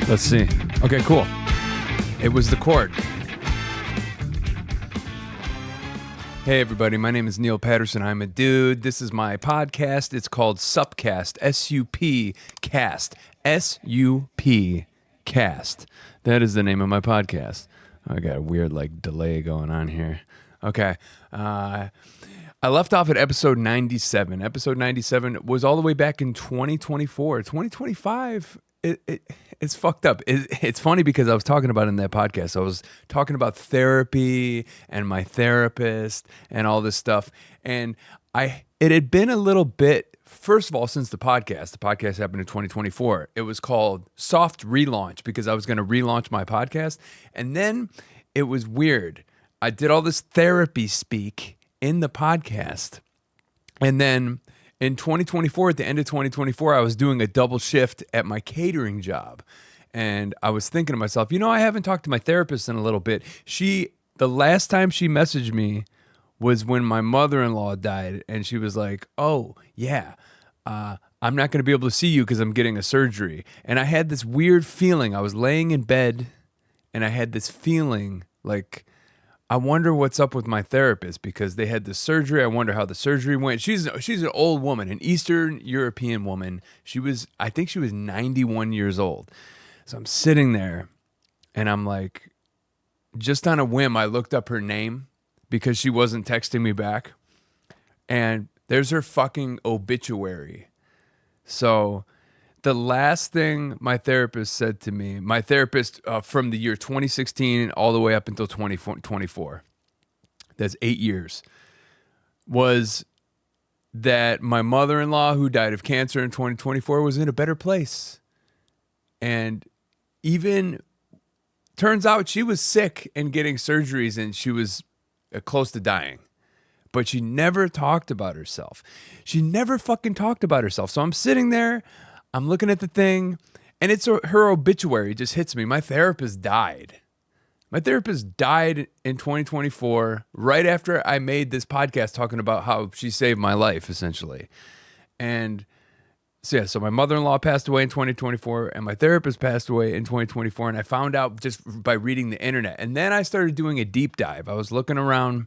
Let's see. Okay, cool. It was the chord. Hey everybody, my name is Neil Patterson. I'm a dude. This is my podcast. It's called SUPcast. SUPcast. SUPcast. That is the name of my podcast. I got a weird delay going on here. Okay. I left off at episode 97. Episode 97 was all the way back in 2024. 2025, it's fucked up. It's funny because I was talking about it in that podcast. I was talking about therapy and my therapist and all this stuff. And it had been a little bit, first of all, since the podcast. The podcast happened in 2024. It was called Soft Relaunch because I was going to relaunch my podcast. And then it was weird. I did all this therapy speak in the podcast. And then in 2024, at the end of 2024, I was doing a double shift at my catering job. And I was thinking to myself, I haven't talked to my therapist in a little bit. The last time she messaged me was when my mother-in-law died. And she was like, oh, yeah, I'm not going to be able to see you because I'm getting a surgery. And I had this weird feeling. I was laying in bed and I had this feeling like, I wonder what's up with my therapist because they had the surgery. I wonder how the surgery went. She's an old woman, an Eastern European woman. I think she was 91 years old. So I'm sitting there and I'm like, just on a whim, I looked up her name because she wasn't texting me back. And there's her fucking obituary. So the last thing my therapist said to me, my therapist from the year 2016 all the way up until 2024, that's 8 years, was that my mother-in-law who died of cancer in 2024 was in a better place. And even turns out she was sick and getting surgeries and she was close to dying. But she never talked about herself. She never fucking talked about herself. So I'm sitting there, I'm looking at the thing, and it's her obituary just hits me. My therapist died. My therapist died in 2024, right after I made this podcast talking about how she saved my life, essentially. And so my mother-in-law passed away in 2024, and my therapist passed away in 2024, and I found out just by reading the internet. And then I started doing a deep dive. I was looking around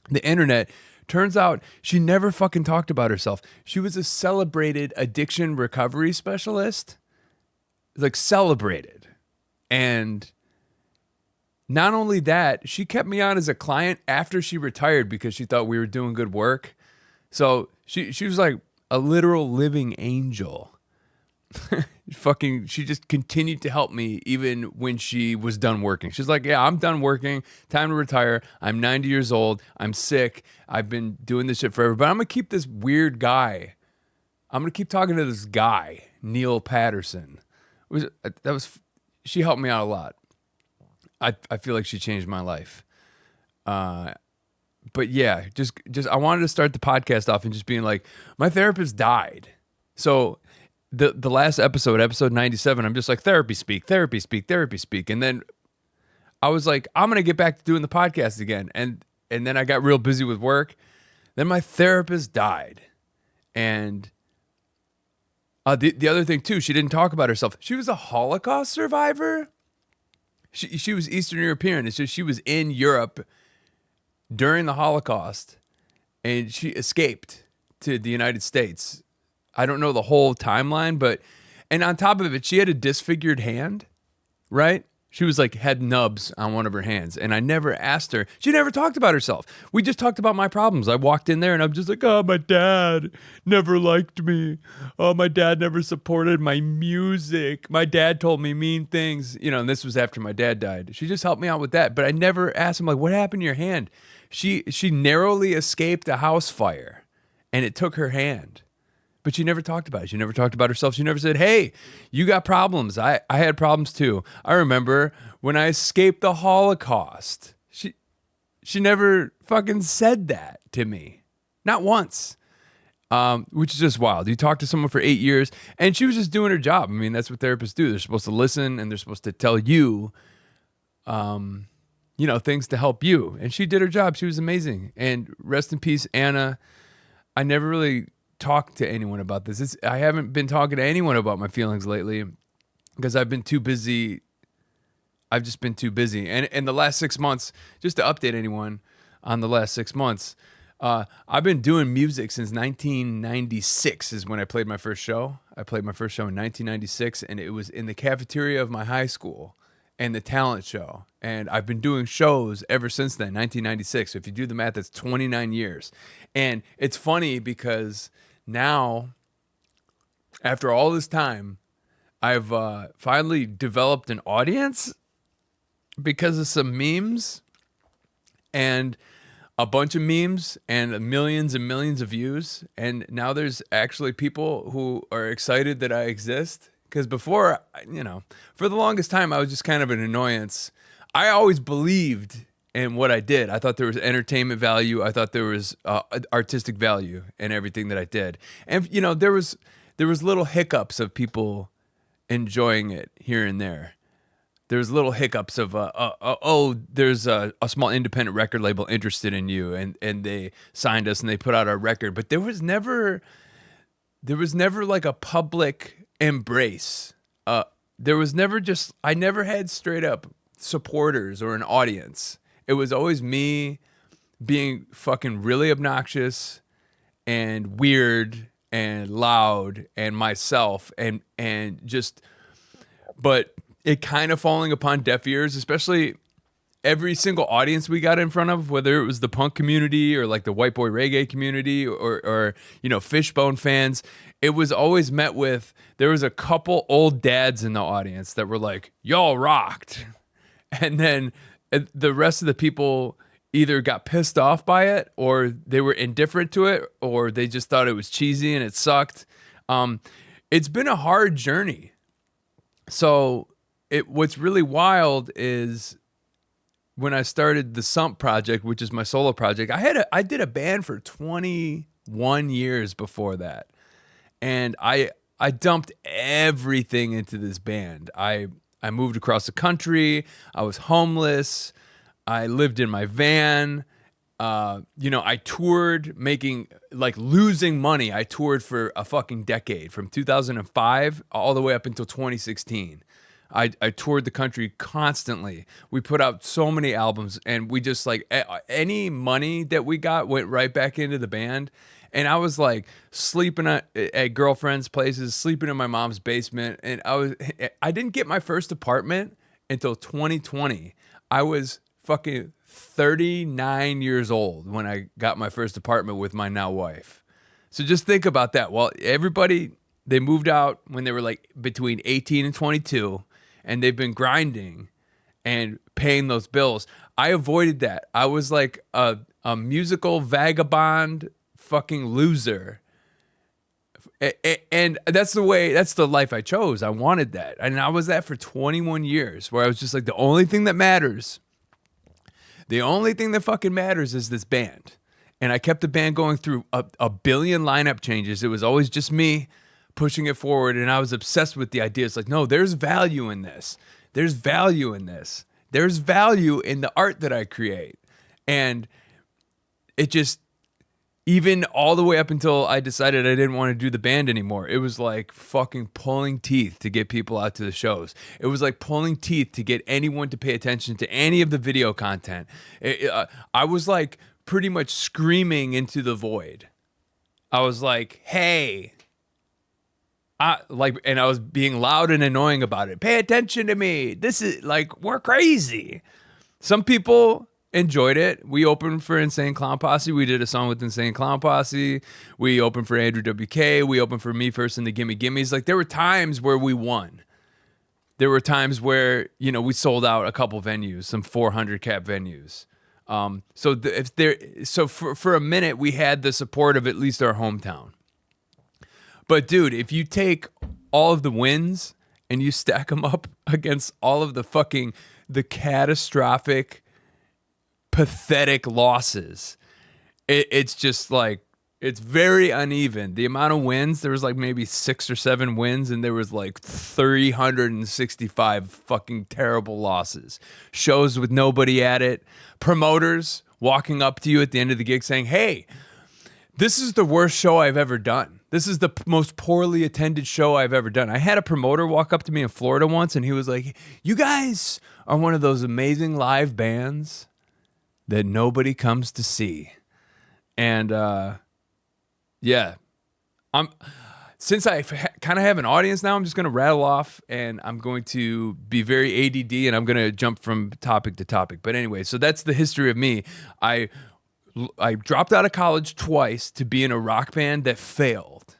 the internet. Turns out she never fucking talked about herself. She was a celebrated addiction recovery specialist. Celebrated. And not only that, she kept me on as a client after she retired because she thought we were doing good work. So she was like a literal living angel. She just continued to help me even when she was done working. She's like, yeah, I'm done working. Time to retire. I'm 90 years old. I'm sick. I've been doing this shit forever. But I'm going to keep this weird guy. I'm going to keep talking to this guy, Neil Patterson. She helped me out a lot. I feel like she changed my life. But yeah, just I wanted to start the podcast off and just being like, my therapist died. So the last episode 97, I'm just like, therapy speak. And then I was like, I'm going to get back to doing the podcast again. And then I got real busy with work. Then my therapist died. And the other thing too, she didn't talk about herself. She was a Holocaust survivor. She was Eastern European. It's just she was in Europe during the Holocaust and she escaped to the United States. I don't know the whole timeline, and on top of it, she had a disfigured hand, right? She was had nubs on one of her hands, and I never asked her. She never talked about herself. We just talked about my problems. I walked in there, and I'm just like, oh, my dad never liked me. Oh, my dad never supported my music. My dad told me mean things, and this was after my dad died. She just helped me out with that, but I never asked him, what happened to your hand? She narrowly escaped a house fire, and it took her hand. But she never talked about it. She never talked about herself. She never said, hey, you got problems. I had problems too. I remember when I escaped the Holocaust. She never fucking said that to me. Not once. Which is just wild. You talk to someone for 8 years and she was just doing her job. I mean, that's what therapists do. They're supposed to listen and they're supposed to tell you, things to help you. And she did her job. She was amazing. And rest in peace, Anna. I never really talk to anyone about this. I haven't been talking to anyone about my feelings lately. because I've been too busy. I've just been too busy. And in the last 6 months, just to update anyone on the last 6 months, I've been doing music since 1996 is when I played my first show. I played my first show in 1996, and it was in the cafeteria of my high school and the talent show. And I've been doing shows ever since then, 1996. So if you do the math, that's 29 years. And it's funny because now, after all this time, I've finally developed an audience because of some memes and a bunch of memes and millions and millions of views. And now there's actually people who are excited that I exist. Because before, for the longest time, I was just kind of an annoyance. I always believed in what I did. I thought there was entertainment value. I thought there was artistic value in everything that I did. And, there was little hiccups of people enjoying it here and there. There's little hiccups of, there's a small independent record label interested in you, and they signed us and they put out our record. But there was never like a public embrace. There was never I never had straight up supporters or an audience. It was always me being fucking really obnoxious and weird and loud and myself and just, but it kind of falling upon deaf ears, especially every single audience we got in front of, whether it was the punk community or like the white boy reggae community or Fishbone fans. It was always met with, there was a couple old dads in the audience that were like, y'all rocked. And then the rest of the people either got pissed off by it or they were indifferent to it or they just thought it was cheesy and it sucked. It's been a hard journey. So what's really wild is when I started the SUMPP project, which is my solo project, I did a band for 21 years before that. And I dumped everything into this band. I moved across the country. I was homeless. I lived in my van. I toured losing money. I toured for a fucking decade from 2005 all the way up until 2016. I toured the country constantly. We put out so many albums, and we just any money that we got went right back into the band. And I was like sleeping at girlfriends' places, sleeping in my mom's basement. And I didn't get my first apartment until 2020. I was fucking 39 years old when I got my first apartment with my now wife. So just think about that. Well, everybody, they moved out when they were like between 18 and 22, and they've been grinding and paying those bills. I avoided that. I was like a musical vagabond fucking loser. And that's the life I chose. I wanted that. And I was that for 21 years where I was just like, the only thing that matters, the only thing that fucking matters is this band. And I kept the band going through a billion lineup changes. It was always just me pushing it forward. And I was obsessed with the idea. It's like, no, there's value in this. There's value in this. There's value in the art that I create. And it just, even all the way up until I decided I didn't want to do the band anymore, it was like fucking pulling teeth to get people out to the shows. It was like pulling teeth to get anyone to pay attention to any of the video content. I was like pretty much screaming into the void. I was like, hey, and I was being loud and annoying about it. Pay attention to me. This is like, we're crazy. Some people enjoyed it. We opened for Insane Clown Posse. We did a song with Insane Clown Posse. We opened for Andrew WK. We opened for Me First and the Gimme Gimmes. Like, there were times where we won. There were times where, we sold out a couple venues, some 400 cap venues. So for a minute, we had the support of at least our hometown. But dude, if you take all of the wins and you stack them up against all of the catastrophic, pathetic losses, it's just like, it's very uneven. The amount of wins, there was like maybe 6 or 7 wins, and there was like 365 fucking terrible losses. Shows with nobody at it. Promoters walking up to you at the end of the gig saying, hey, this is the worst show I've ever done. This is the most poorly attended show I've ever done. I had a promoter walk up to me in Florida once, and he was like, "You guys are one of those amazing live bands that nobody comes to see." And yeah, since I kind of have an audience now, I'm just going to rattle off, and I'm going to be very ADD, and I'm going to jump from topic to topic. But anyway, so that's the history of me. I dropped out of college twice to be in a rock band that failed.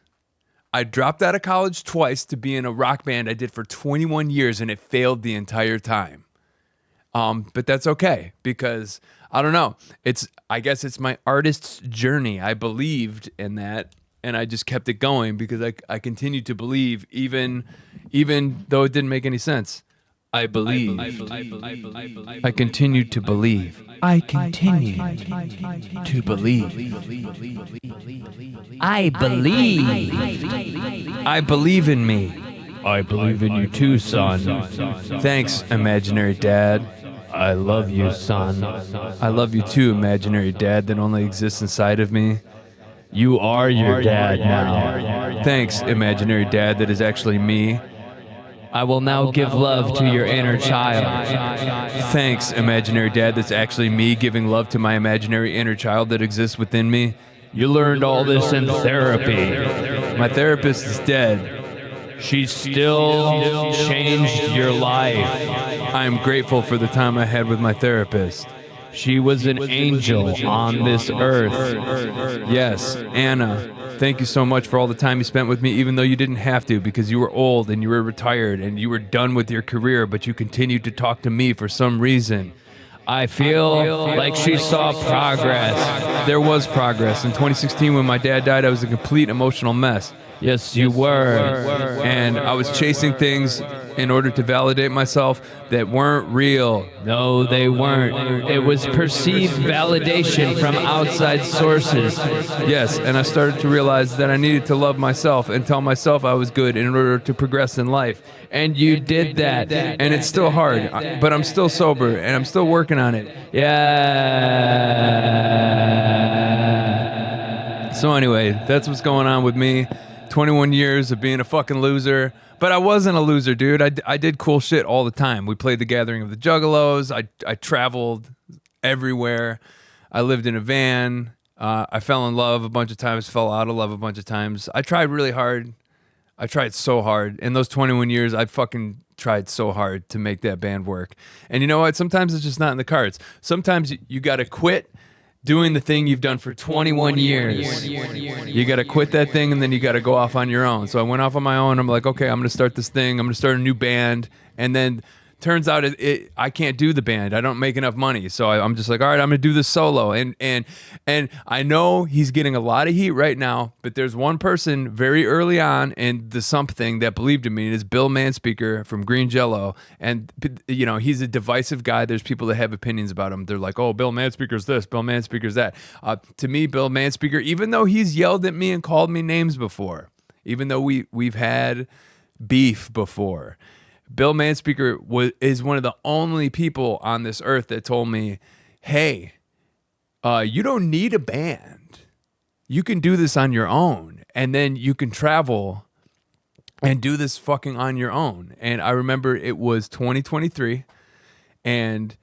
I dropped out of college twice to be in a rock band I did for 21 years, and it failed the entire time. But that's okay, because I don't know. I guess it's my artist's journey. I believed in that, and I just kept it going because I continued to believe, even though it didn't make any sense. I believe. I continued to believe. I continue to believe. I believe. I believe in me. I believe in you too, son. Thanks, imaginary dad. I love you, son. I love you too, imaginary dad that only exists inside of me. You are your dad now. Thanks, imaginary dad that is actually me. I will now give love to your inner child. Thanks, imaginary dad that's actually me giving love to my imaginary inner child that exists within me. You learned all this in therapy. My therapist is dead. She still changed your life. I am grateful for the time I had with my therapist. She was an angel on this earth. Yes, Anna. Thank you so much for all the time you spent with me, even though you didn't have to, because you were old and you were retired and you were done with your career, but you continued to talk to me for some reason. I feel like she saw progress. There was progress. In 2016, when my dad died, I was a complete emotional mess. Yes, you were. And I was chasing things in order to validate myself that weren't real. No, they weren't. It was perceived validation from outside sources. Yes, and I started to realize that I needed to love myself and tell myself I was good in order to progress in life. And you did that. And it's still hard, but I'm still sober and I'm still working on it. Yeah. So anyway, that's what's going on with me. 21 years of being a fucking loser. But I wasn't a loser, dude. I did cool shit all the time. We played the Gathering of the Juggalos. I traveled everywhere. I lived in a van. I fell in love a bunch of times, fell out of love a bunch of times. I tried really hard. I tried so hard. In those 21 years, I fucking tried so hard to make that band work. And you know what? Sometimes it's just not in the cards. Sometimes you got to quit doing the thing you've done for 21 years. You got to quit that thing, and then you got to go off on your own. So I went off on my own. I'm like, okay, I'm going to start this thing. I'm going to start a new band. And then turns out I can't do the band. I don't make enough money. So I'm just like, all right, I'm going to do this solo. And I know he's getting a lot of heat right now, but there's one person very early on in the SUMPP thing that believed in me, and it's Bill Manspeaker from Green Jello. And, you know, he's a divisive guy. There's people that have opinions about him. They're like, oh, Bill Manspeaker's this, Bill Manspeaker's that. To me, Bill Manspeaker, even though he's yelled at me and called me names before, even though we've had beef before, Bill Manspeaker is one of the only people on this earth that told me, hey, you don't need a band. You can do this on your own, and then you can travel and do this fucking on your own. And I remember it was 2023, and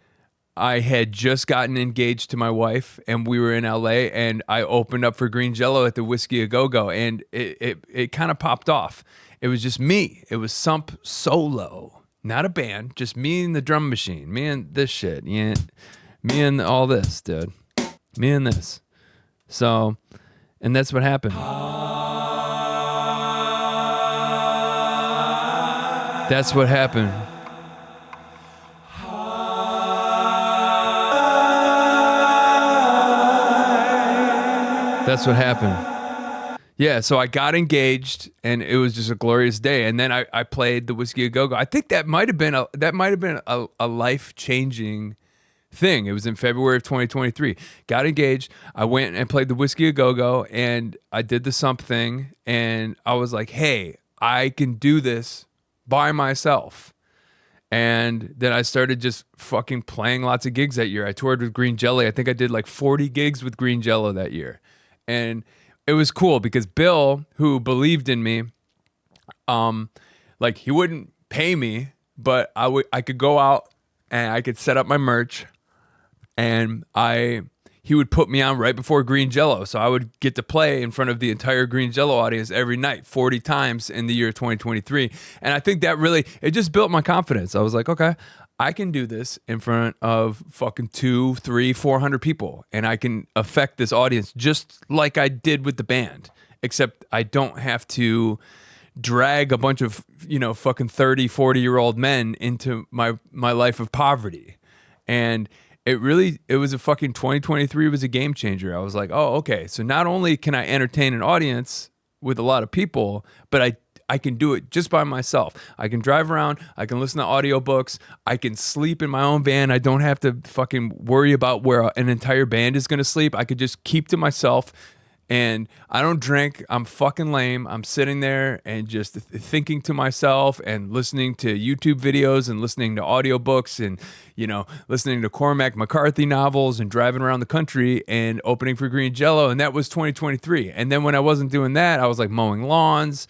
I had just gotten engaged to my wife, and we were in LA, and I opened up for Green Jello at the Whiskey A Go-Go, and it kind of popped off. It was just me. It was SUMPP solo, not a band, just me and the drum machine, me and this shit, yeah, me and all this, dude, me and this. So, and that's what happened. That's what happened. That's what happened. Yeah, so I got engaged, and it was just a glorious day. And then I played the Whiskey A Go-Go. I think that might have been a life-changing thing. It was in February of 2023. Got engaged. I went and played the Whiskey A Go-Go, and I did the SUMPP thing. And I was like, hey, I can do this by myself. And then I started just fucking playing lots of gigs that year. I toured with Green Jelly. I think I did like 40 gigs with Green Jello that year. And it was cool because Bill, who believed in me, like he wouldn't pay me, but I could go out and I could set up my merch, and he would put me on right before Green Jello, so I would get to play in front of the entire Green Jello audience every night, 40 times in the year 2023. And I think that really, it just built my confidence. I was like, okay, I can do this in front of fucking 200, 300, 400 people, and I can affect this audience just like I did with the band, except I don't have to drag a bunch of, fucking 30, 40-year-old men into my life of poverty. And it was a fucking 2023 was a game changer. I was like, oh, okay. So not only can I entertain an audience with a lot of people, but I can do it just by myself. I can drive around. I can listen to audiobooks. I can sleep in my own van. I don't have to fucking worry about where an entire band is going to sleep. I could just keep to myself. And I don't drink. I'm fucking lame. I'm sitting there and just thinking to myself and listening to YouTube videos and listening to audiobooks and, listening to Cormac McCarthy novels and driving around the country and opening for Green Jello. And that was 2023. And then when I wasn't doing that, I was like mowing lawns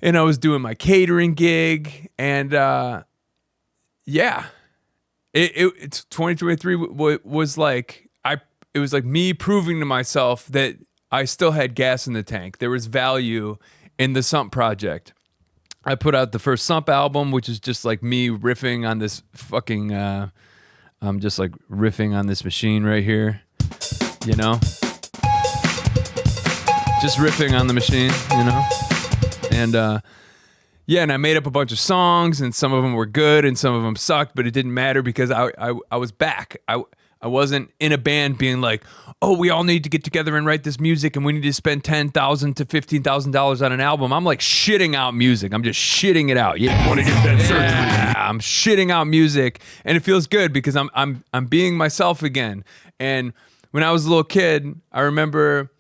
and I was doing my catering gig. And it's 2023 was like, it was like me proving to myself that I still had gas in the tank. There was value in the SUMPP project. I put out the first SUMPP album, which is just like me riffing on this fucking, I'm just like riffing on this machine right here, just riffing on the machine, and and I made up a bunch of songs, and some of them were good and some of them sucked, but it didn't matter because I was back. I wasn't in a band being like, oh, we all need to get together and write this music and we need to spend $10,000 to $15,000 on an album. I'm like shitting out music. I'm just shitting it out. Yeah, want to get that surgery? I'm shitting out music, and it feels good because I'm being myself again. And when I was a little kid, I remember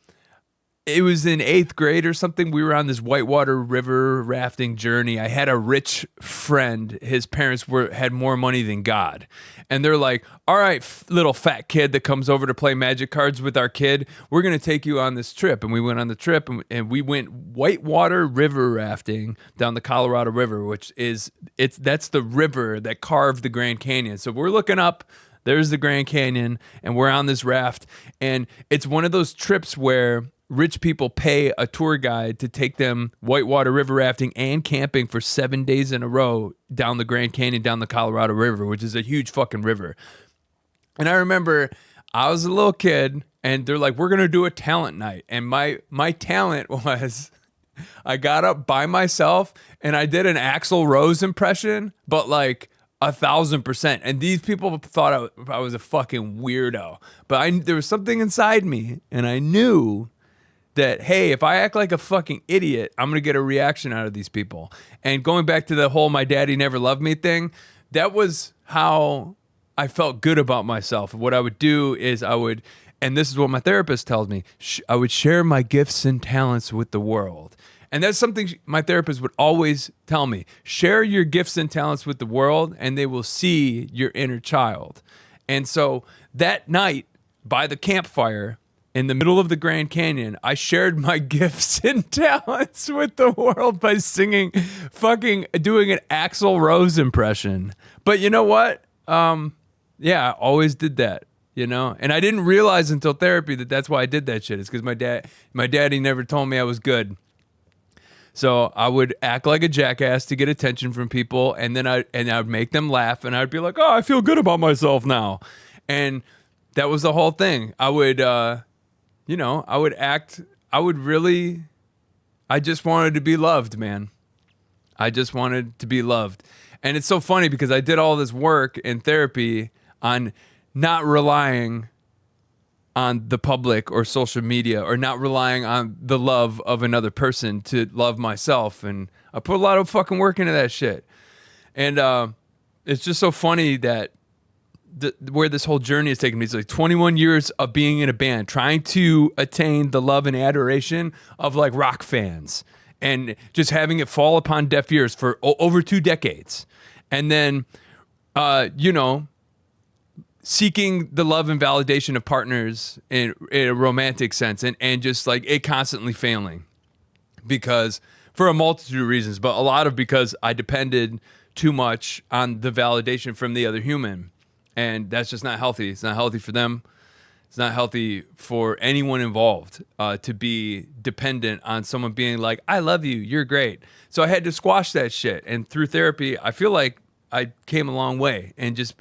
it was in 8th grade or something. We were on this whitewater river rafting journey. I had a rich friend. His parents had more money than God. And they're like, all right, little fat kid that comes over to play magic cards with our kid, we're going to take you on this trip. And we went on the trip and we went whitewater river rafting down the Colorado River, that's the river that carved the Grand Canyon. So we're looking up, there's the Grand Canyon, and we're on this raft. And it's one of those trips where rich people pay a tour guide to take them whitewater river rafting and camping for 7 days in a row down the Grand Canyon, down the Colorado River, which is a huge fucking river. And I remember I was a little kid and they're like, we're going to do a talent night. And my talent was I got up by myself and I did an Axl Rose impression, but like 1,000%. And these people thought I was a fucking weirdo. But there was something inside me and I knew that, hey, if I act like a fucking idiot, I'm going to get a reaction out of these people. And going back to the whole my daddy never loved me thing, that was how I felt good about myself. What I would do is and this is what my therapist tells me, I would share my gifts and talents with the world. And that's something my therapist would always tell me. Share your gifts and talents with the world and they will see your inner child. And so that night by the campfire, in the middle of the Grand Canyon, I shared my gifts and talents with the world by doing an Axl Rose impression. But you know what? I always did that, And I didn't realize until therapy that that's why I did that shit. It's because my daddy never told me I was good. So I would act like a jackass to get attention from people, and then I would make them laugh, and I'd be like, oh, I feel good about myself now. And that was the whole thing. I would I just wanted to be loved, man. I just wanted to be loved. And it's so funny because I did all this work in therapy on not relying on the public or social media or not relying on the love of another person to love myself. And I put a lot of fucking work into that shit. And it's just so funny that where this whole journey has taken me. It's like 21 years of being in a band, trying to attain the love and adoration of like rock fans and just having it fall upon deaf ears for over 2 decades. And then, seeking the love and validation of partners in a romantic sense, and just like it constantly failing because for a multitude of reasons, but a lot of because I depended too much on the validation from the other human, and that's just not healthy. It's not healthy for them. It's not healthy for anyone involved to be dependent on someone being like, I love you, you're great. So I had to squash that shit. And through therapy, I feel like I came a long way, and just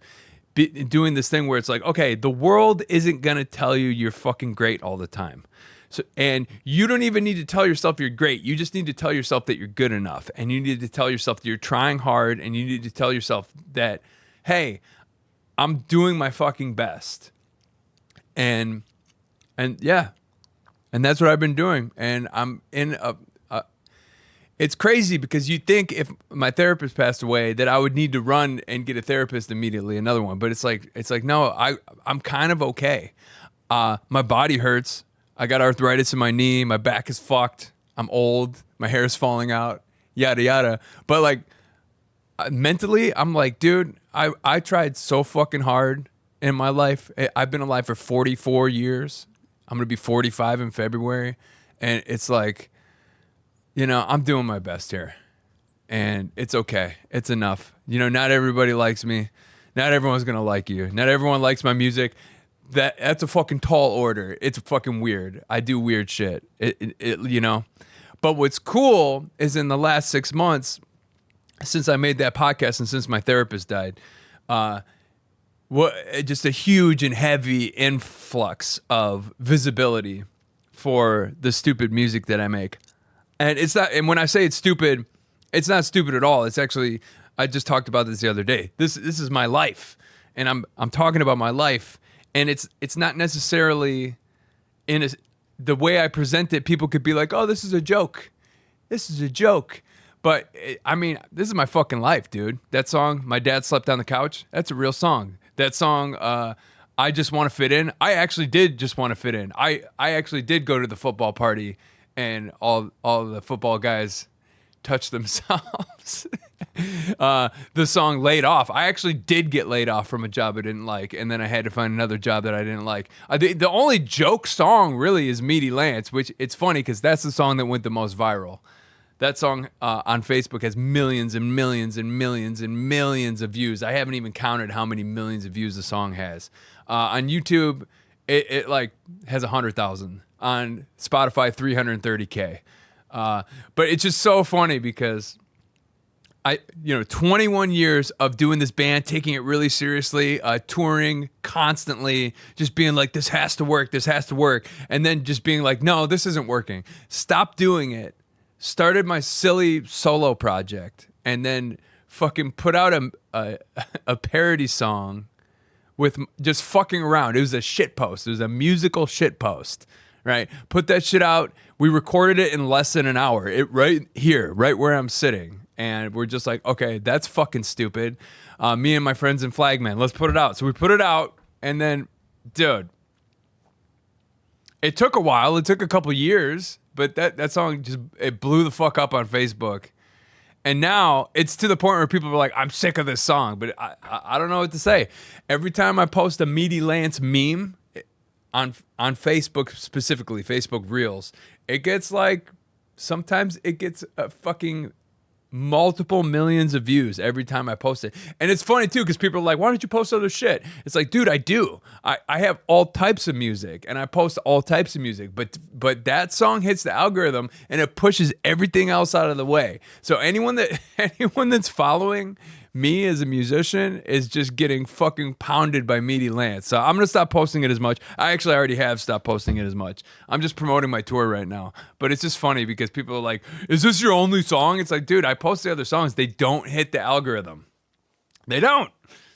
doing this thing where it's like, okay, the world isn't going to tell you you're fucking great all the time. So, and you don't even need to tell yourself you're great. You just need to tell yourself that you're good enough. And you need to tell yourself that you're trying hard, and you need to tell yourself that, hey, I'm doing my fucking best. And yeah, and that's what I've been doing. And I'm in it's crazy because you think if my therapist passed away that I would need to run and get a therapist immediately, another one. But it's like, no, I'm kind of okay. My body hurts. I got arthritis in my knee. My back is fucked. I'm old. My hair is falling out, yada, yada. But like mentally, I'm like, dude, I tried so fucking hard in my life. I've been alive for 44 years. I'm going to be 45 in February. And it's like, you know, I'm doing my best here. And it's okay. It's enough. You know, not everybody likes me. Not everyone's going to like you. Not everyone likes my music. That's a fucking tall order. It's fucking weird. I do weird shit. You know. But what's cool is in the last 6 months, since I made that podcast and since my therapist died, just a huge and heavy influx of visibility for the stupid music that I make. And it's not, and when I say it's stupid, it's not stupid at all. It's actually, I just talked about this the other day. This is my life, and I'm talking about my life, and it's not necessarily the way I present it. People could be like, "Oh, this is a joke. This is a joke." But I mean, this is my fucking life, dude. That song, "My Dad Slept on the Couch," that's a real song. That song, "I Just Want to Fit In," I actually did just want to fit in. I actually did go to the football party, and all the football guys touched themselves. The song "Laid Off," I actually did get laid off from a job I didn't like, and then I had to find another job that I didn't like. The only joke song really is "Meaty Lance," which it's funny because that's the song that went the most viral. That song on Facebook has millions and millions and millions and millions of views. I haven't even counted how many millions of views the song has. On YouTube, it like has 100,000. On Spotify, 330K. But it's just so funny because 21 years of doing this band, taking it really seriously, touring constantly, just being like, this has to work, and then just being like, no, this isn't working. Stop doing it. Started my silly solo project, and then fucking put out a parody song with just fucking around. It was a shit post. It was a musical shit post, right? Put that shit out. We recorded it in less than an hour. Right here, right where I'm sitting. And we're just like, okay, that's fucking stupid. Me and my friends in Flagman, let's put it out. So we put it out, and then, dude, it took a while. It took a couple years, but that song it blew the fuck up on Facebook. And now it's to the point where people are like, I'm sick of this song, but I don't know what to say. Every time I post a Meaty Lance meme on Facebook, specifically Facebook Reels, it gets like, sometimes it gets a fucking multiple millions of views every time I post it. And it's funny too, because people are like, why don't you post other shit? It's like, dude, I do. I have all types of music, and I post all types of music, but that song hits the algorithm and it pushes everything else out of the way. So anyone that's following me as a musician is just getting fucking pounded by Meaty Lance. So I'm gonna stop posting it as much. I actually already have stopped posting it as much. I'm just promoting my tour right now. But it's just funny because people are like, is this your only song? It's like, dude, I post the other songs. They don't hit the algorithm. They don't.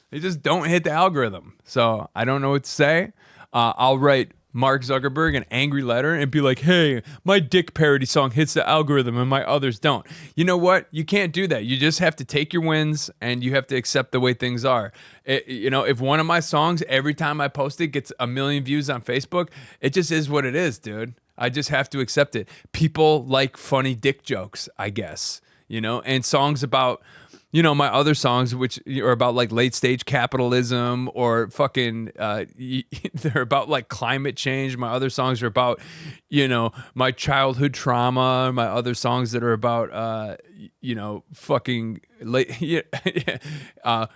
They just don't hit the algorithm. So I don't know what to say. I'll write Mark Zuckerberg an angry letter and be like, hey, my dick parody song hits the algorithm and my others don't. You know what? You can't do that. You just have to take your wins, and you have to accept the way things are. If one of my songs, every time I post it, gets 1 million views on Facebook, it just is what it is, dude. I just have to accept it. People like funny dick jokes, I guess, and songs about, my other songs, which are about like late stage capitalism or fucking, they're about like climate change. My other songs are about, my childhood trauma. My other songs that are about, fucking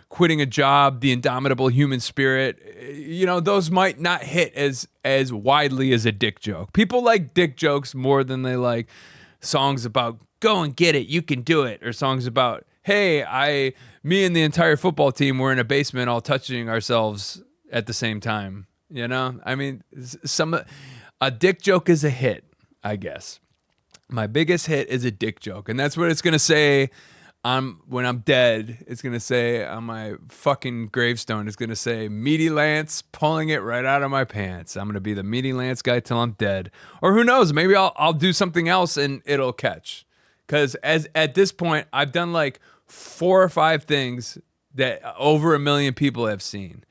quitting a job, the indomitable human spirit. Those might not hit as widely as a dick joke. People like dick jokes more than they like songs about go and get it, you can do it, or songs about, hey, me and the entire football team were in a basement all touching ourselves at the same time. I mean, a dick joke is a hit, I guess. My biggest hit is a dick joke, and that's what it's gonna say. When I'm dead, it's gonna say on my fucking gravestone. It's gonna say Meaty Lance pulling it right out of my pants. I'm gonna be the Meaty Lance guy till I'm dead, or who knows? Maybe I'll do something else and it'll catch. Because at this point, I've done like 4 or 5 things that over 1 million people have seen.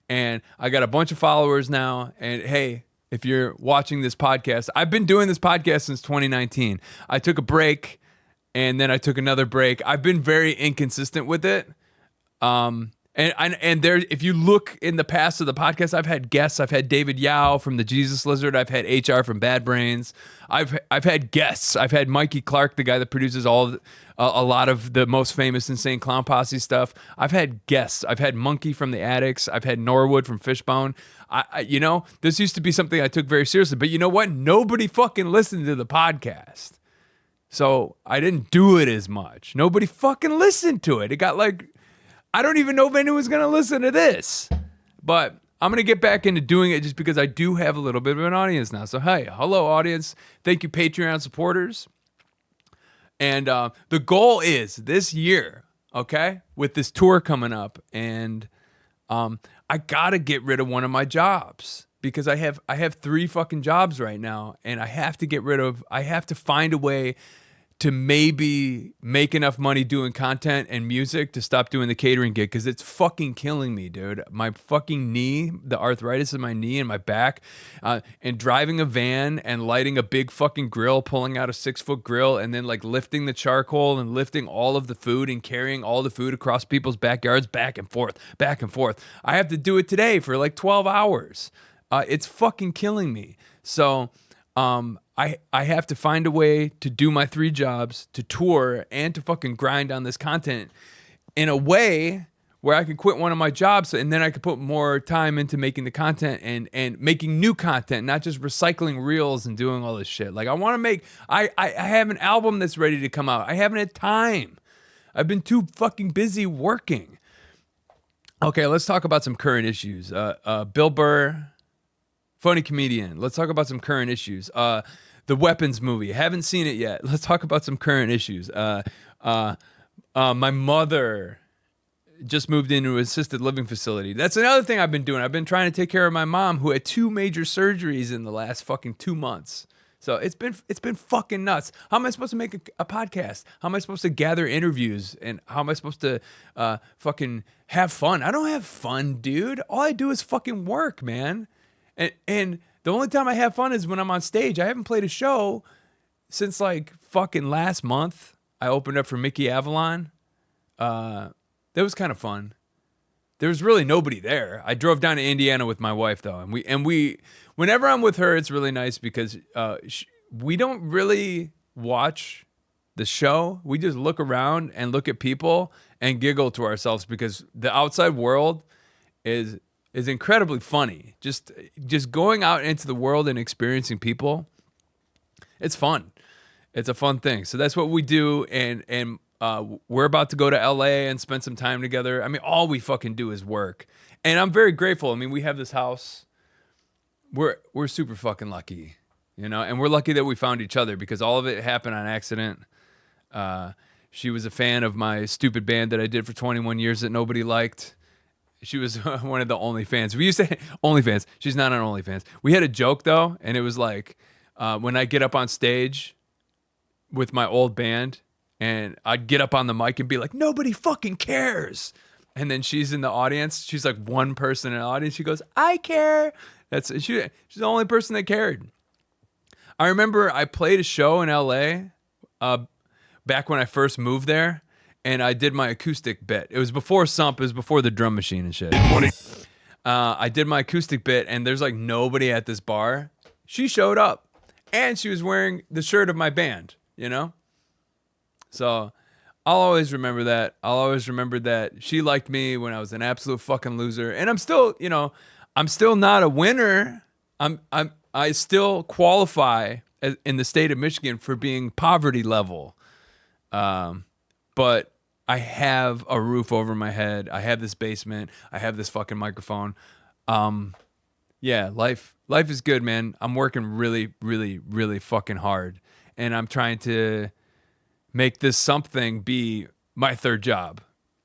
And I got a bunch of followers now. And hey, if you're watching this podcast, I've been doing this podcast since 2019. I took a break and then I took another break. I've been very inconsistent with it. And there, if you look in the past of the podcast, I've had guests. I've had David Yao from the Jesus Lizard. I've had HR from Bad Brains. I've had guests. I've had Mikey Clark, the guy that produces a lot of the most famous Insane Clown Posse stuff. I've had guests. I've had Monkey from the Addicts. I've had Norwood from Fishbone. This used to be something I took very seriously. But you know what? Nobody fucking listened to the podcast. So I didn't do it as much. Nobody fucking listened to it. It got like, I don't even know if anyone's going to listen to this. But I'm going to get back into doing it just because I do have a little bit of an audience now. So, hey, hello, audience. Thank you, Patreon supporters. And the goal is this year, okay, with this tour coming up, and I got to get rid of one of my jobs because I have 3 fucking jobs right now, and I have to find a way to maybe make enough money doing content and music to stop doing the catering gig, because it's fucking killing me, dude. My fucking knee, the arthritis in my knee and my back, and driving a van and lighting a big fucking grill, pulling out a 6-foot grill, and then like lifting the charcoal and lifting all of the food and carrying all the food across people's backyards back and forth, back and forth. I have to do it today for like 12 hours. It's fucking killing me. So, I have to find a way to do my 3 jobs, to tour, and to fucking grind on this content in a way where I can quit one of my jobs, and then I can put more time into making the content and making new content, not just recycling reels and doing all this shit. Like, I want to make, I have an album that's ready to come out. I haven't had time. I've been too fucking busy working. Okay, let's talk about some current issues. Bill Burr, funny comedian. Let's talk about some current issues. The Weapons movie. Haven't seen it yet. Let's talk about some current issues. My mother just moved into an assisted living facility. That's another thing I've been doing. I've been trying to take care of my mom, who had 2 major surgeries in the last fucking 2 months. So it's been fucking nuts. How am I supposed to make a podcast? How am I supposed to gather interviews? And how am I supposed to fucking have fun? I don't have fun, dude. All I do is fucking work, man. And the only time I have fun is when I'm on stage. I haven't played a show since like fucking last month. I opened up for Mickey Avalon. That was kind of fun. There was really nobody there. I drove down to Indiana with my wife though, and we whenever I'm with her, it's really nice because we don't really watch the show. We just look around and look at people and giggle to ourselves because the outside world is incredibly funny. Just going out into the world and experiencing people, it's fun. It's a fun thing. So that's what we do, and we're about to go to LA and spend some time together. I mean, all we fucking do is work, and I'm very grateful. I mean, we have this house. We're super fucking lucky, and we're lucky that we found each other because all of it happened on accident. She was a fan of my stupid band that I did for 21 years that nobody liked. She was one of the OnlyFans. We used to OnlyFans. She's not on OnlyFans. We had a joke though, and it was like when I get up on stage with my old band, and I'd get up on the mic and be like, "Nobody fucking cares," and then she's in the audience. She's like one person in the audience. She goes, "I care." She's the only person that cared. I remember I played a show in LA back when I first moved there. and I did my acoustic bit. It was before SUMPP. It was before the drum machine and shit. I did my acoustic bit, and there's like nobody at this bar. She showed up, and she was wearing the shirt of my band, you know? So I'll always remember that. I'll always remember that she liked me when I was an absolute fucking loser. And I'm still, you know, I'm still not a winner. I still qualify in the state of Michigan for being poverty level. But I have a roof over my head. I have this basement. I have this fucking microphone. Yeah, life is good, man. I'm working really, really, really fucking hard. And I'm trying to make this something be my third job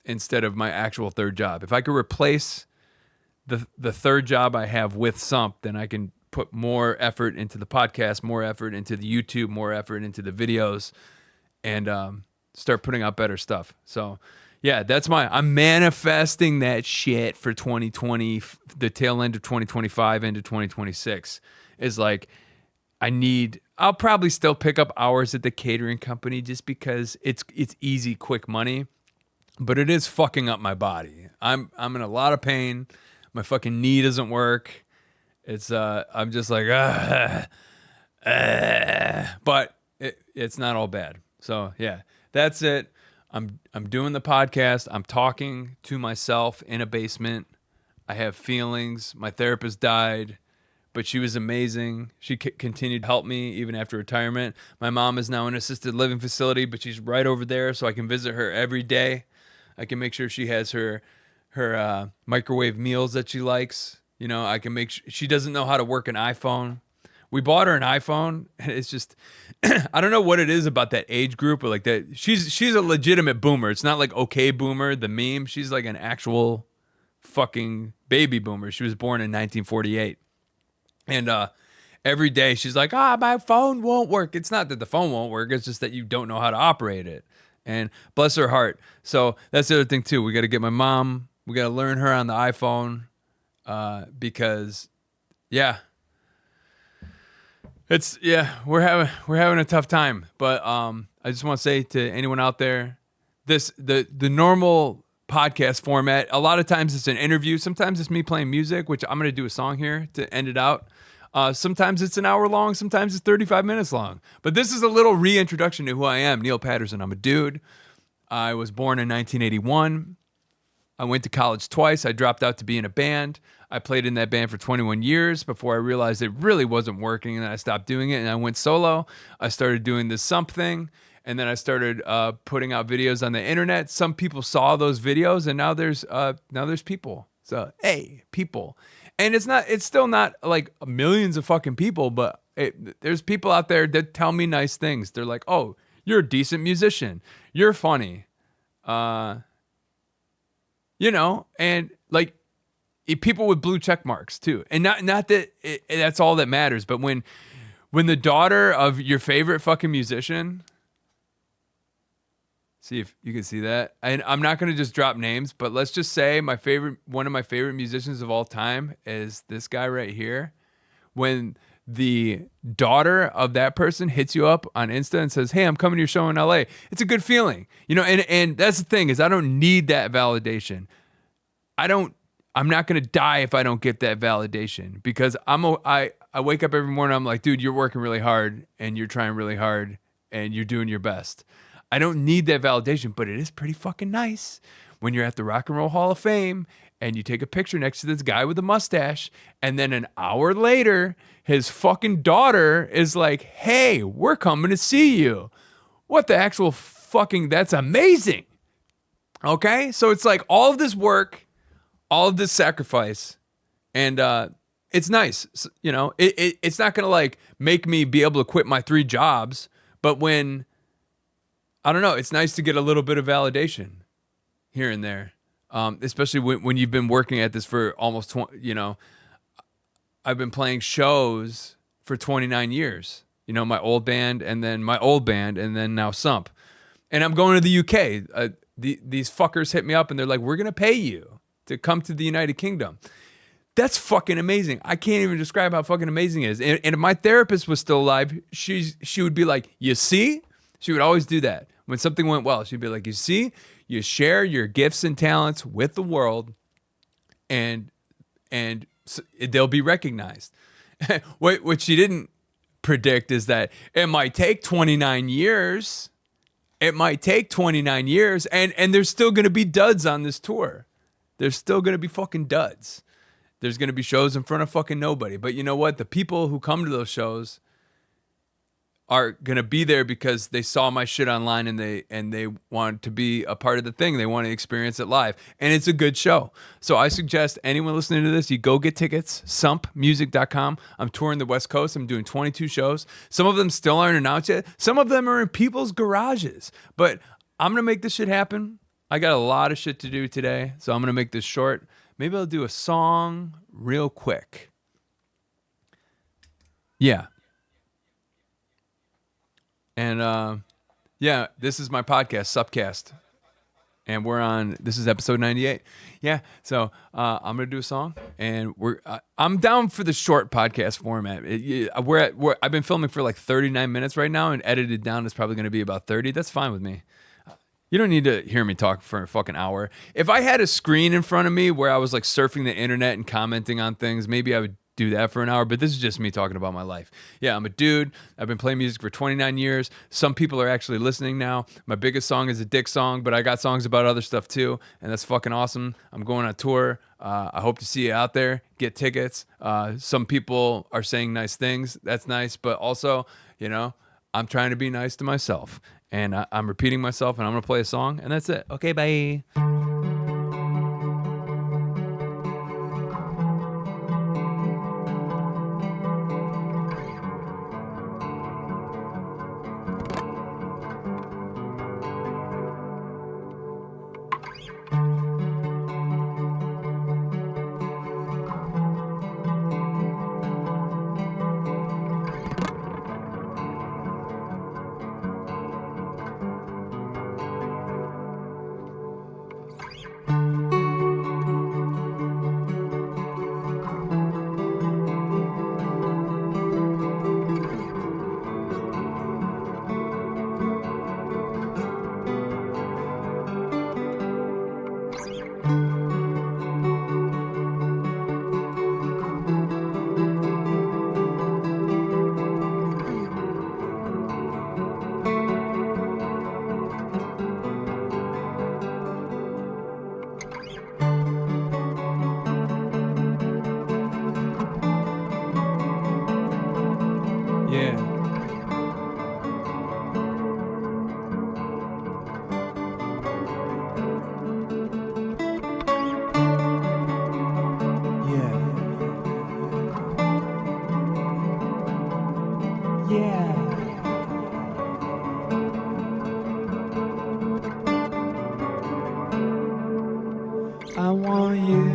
instead of my actual third job. If I could replace the third job I have with SUMPP, then I can put more effort into the podcast, more effort into the YouTube, more effort into the videos, and start putting out better stuff. So yeah, I'm manifesting that shit for 2020, the tail end of 2025 into 2026 is like, I'll probably still pick up hours at the catering company just because it's easy, quick money, but it is fucking up my body. I'm in a lot of pain. My fucking knee doesn't work. It's I'm just like but it's not all bad. So yeah, that's it. I'm doing the podcast. I'm talking to myself in a basement. I have feelings. My therapist died, but she was amazing. She continued to help me even after retirement. My mom is now in an assisted living facility, but she's right over there, so I can visit her every day. I can make sure she has her microwave meals that she likes. You know, I can make sure she doesn't know how to work an iPhone. We bought her an iPhone, and it's just, I don't know what it is about that age group, or like that. She's a legitimate boomer. It's not like okay boomer, the meme. She's like an actual fucking baby boomer. She was born in 1948. And every day she's like, my phone won't work. It's not that the phone won't work. It's just that you don't know how to operate it. And bless her heart. So that's the other thing too. We got to get my mom. We got to learn her on the iPhone because, yeah. We're having a tough time. But I just want to say to anyone out there, the normal podcast format, a lot of times it's an interview. Sometimes it's me playing music, which I'm going to do a song here to end it out. Sometimes it's an hour long. Sometimes it's 35 minutes long. But this is a little reintroduction to who I am, Neil Patterson. I'm a dude. I was born in 1981. I went to college twice. I dropped out to be in a band. I played in that band for 21 years before I realized it really wasn't working, and I stopped doing it, and I went solo. I started doing this SUMPP thing, and then I started putting out videos on the internet. Some people saw those videos, and now there's people. So, hey, people. And it's still not like millions of fucking people, but there's people out there that tell me nice things. They're like, oh, you're a decent musician. You're funny. You know, and like people with blue check marks too. And not that that's all that matters, but when the daughter of your favorite fucking musician, see if you can see that. And I'm not going to just drop names, but let's just say one of my favorite musicians of all time is this guy right here. When the daughter of that person hits you up on Insta and says, hey, I'm coming to your show in LA, it's a good feeling. You know, and that's the thing is I don't need that validation. I'm not going to die if I don't get that validation because I wake up every morning, I'm like, dude, you're working really hard and you're trying really hard and you're doing your best. I don't need that validation, but it is pretty fucking nice when you're at the Rock and Roll Hall of Fame and you take a picture next to this guy with a mustache, and then an hour later, his fucking daughter is like, hey, we're coming to see you. What the actual fucking, that's amazing. Okay? So it's like all of this work, all of this sacrifice, and it's nice. You know, it's not going to like make me be able to quit my 3 jobs, but when, I don't know, it's nice to get a little bit of validation here and there. Especially when you've been working at this for almost 20, you know, I've been playing shows for 29 years, you know, my old band and then now SUMPP. And I'm going to the UK. These fuckers hit me up and they're like, we're going to pay you to come to the United Kingdom. That's fucking amazing. I can't even describe how fucking amazing it is. And if my therapist was still alive, she would be like, you see? She would always do that. When something went well, she'd be like, you see, you share your gifts and talents with the world, and they'll be recognized. What she didn't predict is that it might take 29 years. It might take 29 years, and there's still going to be duds on this tour. There's still going to be fucking duds. There's going to be shows in front of fucking nobody. But you know what? The people who come to those shows are going to be there because they saw my shit online and they want to be a part of the thing. They want to experience it live. And it's a good show. So I suggest anyone listening to this, you go get tickets, SUMPmusic.com. I'm touring the West Coast. I'm doing 22 shows. Some of them still aren't announced yet. Some of them are in people's garages. But I'm going to make this shit happen. I got a lot of shit to do today, so I'm going to make this short. Maybe I'll do a song real quick. Yeah. And, this is my podcast, SUPcast. And this is episode 98. Yeah, so I'm going to do a song. And I'm down for the short podcast format. I've been filming for like 39 minutes right now, and edited down is probably going to be about 30. That's fine with me. You don't need to hear me talk for a fucking hour. If I had a screen in front of me where I was like surfing the internet and commenting on things, maybe I would do that for an hour, but this is just me talking about my life. Yeah, I'm a dude. I've been playing music for 29 years. Some people are actually listening now. My biggest song is a dick song, but I got songs about other stuff too, and that's fucking awesome. I'm going on tour. I hope to see you out there. Get tickets. Some people are saying nice things. That's nice, but also, I'm trying to be nice to myself, and I'm repeating myself, and I'm going to play a song, and that's it. Okay, bye. I want you.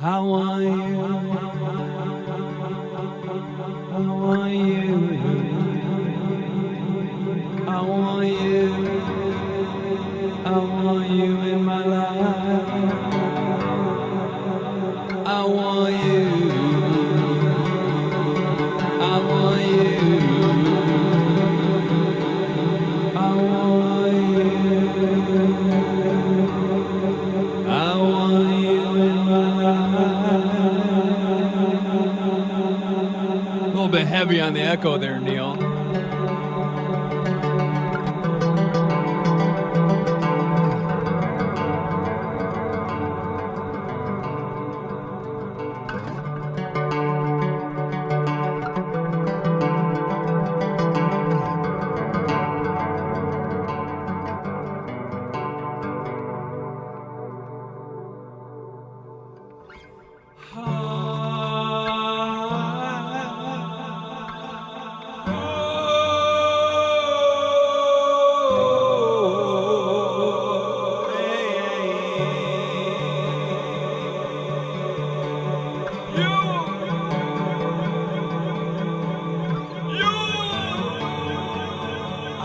How are you? How are you? How are you? How are you in my life? How are you? How are you? How are you? How are you in my life? A little bit heavy on the echo there, Neil.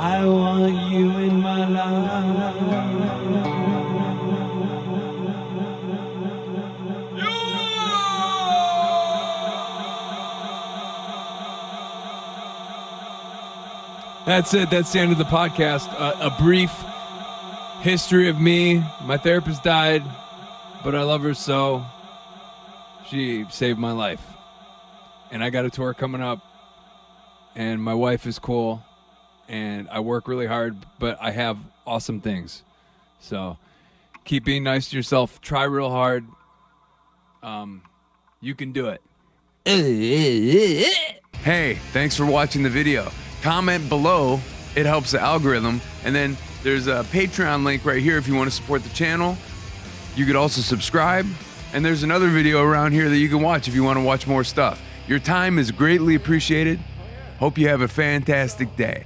I want you in my life. That's it. That's the end of the podcast. A brief history of me. My therapist died, but I love her so. She saved my life. And I got a tour coming up. And my wife is cool. And I work really hard, but I have awesome things. So keep being nice to yourself. Try real hard. You can do it. Hey, thanks for watching the video. Comment below. It helps the algorithm. And then there's a Patreon link right here if you want to support the channel. You could also subscribe. And there's another video around here that you can watch if you want to watch more stuff. Your time is greatly appreciated. Hope you have a fantastic day.